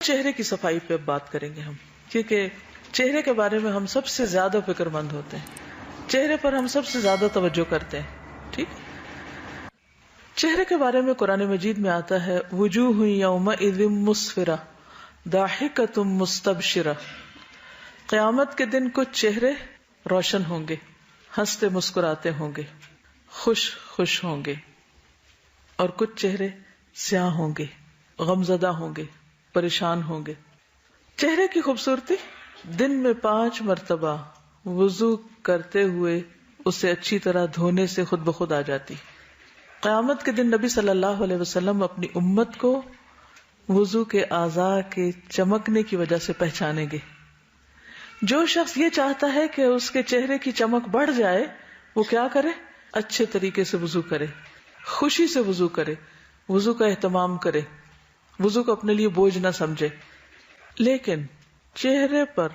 چہرے کی صفائی پہ بات کریں گے ہم، کیونکہ چہرے کے بارے میں ہم سب سے زیادہ فکر مند ہوتے ہیں، چہرے پر ہم سب سے زیادہ توجہ کرتے ہیں. ٹھیک، چہرے کے بارے میں قرآن مجید میں آتا ہے وجوہ یومئذ مسفرہ ضاحکۃ مستبشرہ. قیامت کے دن کچھ چہرے روشن ہوں گے، ہنستے مسکراتے ہوں گے، خوش خوش ہوں گے، اور کچھ چہرے سیاہ ہوں گے، غمزدہ ہوں گے، پریشان ہوں گے. چہرے کی خوبصورتی دن میں 5 مرتبہ وضو کرتے ہوئے اسے اچھی طرح دھونے سے خود بخود آ جاتی. قیامت کے دن نبی صلی اللہ علیہ وسلم اپنی امت کو وضو کے اعضاء کے چمکنے کی وجہ سے پہچانیں گے. جو شخص یہ چاہتا ہے کہ اس کے چہرے کی چمک بڑھ جائے وہ کیا کرے؟ اچھے طریقے سے وضو کرے، خوشی سے وضو کرے، وضو کا اہتمام کرے، وضو کو اپنے لیے بوجھ نہ سمجھے. لیکن چہرے پر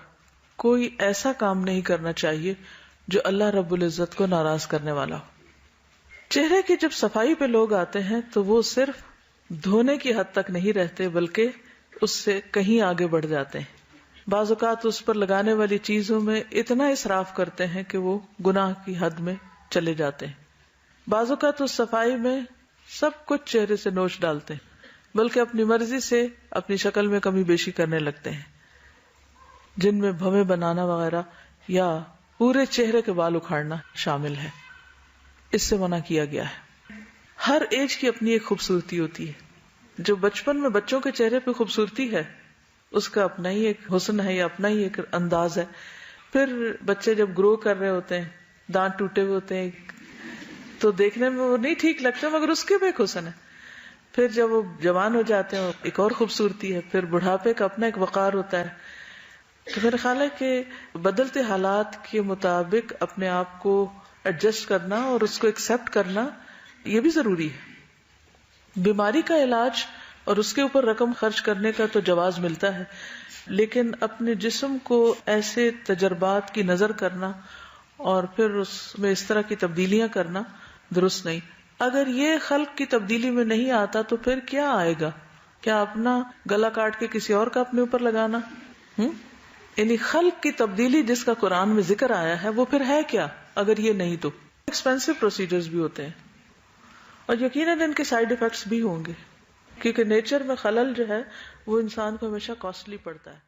کوئی ایسا کام نہیں کرنا چاہیے جو اللہ رب العزت کو ناراض کرنے والا ہو. چہرے کی جب صفائی پہ لوگ آتے ہیں تو وہ صرف دھونے کی حد تک نہیں رہتے بلکہ اس سے کہیں آگے بڑھ جاتے ہیں. بعض اوقات اس پر لگانے والی چیزوں میں اتنا اسراف کرتے ہیں کہ وہ گناہ کی حد میں چلے جاتے ہیں. بعض اوقات اس صفائی میں سب کچھ چہرے سے نوچ ڈالتے ہیں بلکہ اپنی مرضی سے اپنی شکل میں کمی بیشی کرنے لگتے ہیں، جن میں بھویں بنانا وغیرہ یا پورے چہرے کے بال اکھاڑنا شامل ہے. اس سے منع کیا گیا ہے. ہر ایج کی اپنی ایک خوبصورتی ہوتی ہے. جو بچپن میں بچوں کے چہرے پہ خوبصورتی ہے اس کا اپنا ہی ایک حسن ہے یا اپنا ہی ایک انداز ہے. پھر بچے جب گرو کر رہے ہوتے ہیں، دانت ٹوٹے ہوئے ہوتے ہیں تو دیکھنے میں وہ نہیں ٹھیک لگتے مگر اس کے بھی ایک حسن ہے. پھر جب وہ جوان ہو جاتے ہیں ایک اور خوبصورتی ہے. پھر بڑھاپے کا اپنا ایک وقار ہوتا ہے. تو میرا خیال ہے کہ بدلتے حالات کے مطابق اپنے آپ کو ایڈجسٹ کرنا اور اس کو ایکسپٹ کرنا یہ بھی ضروری ہے. بیماری کا علاج اور اس کے اوپر رقم خرچ کرنے کا تو جواز ملتا ہے، لیکن اپنے جسم کو ایسے تجربات کی نظر کرنا اور پھر اس میں اس طرح کی تبدیلیاں کرنا درست نہیں. اگر یہ خلق کی تبدیلی میں نہیں آتا تو پھر کیا آئے گا؟ کیا اپنا گلا کاٹ کے کسی اور کا اپنے اوپر لگانا؟ یعنی خلق کی تبدیلی جس کا قرآن میں ذکر آیا ہے وہ پھر ہے کیا اگر یہ نہیں؟ تو ایکسپینسو پروسیجرز بھی ہوتے ہیں اور یقیناً ان کے سائیڈ ایفیکٹس بھی ہوں گے، کیونکہ نیچر میں خلل جو ہے وہ انسان کو ہمیشہ کاسٹلی پڑتا ہے.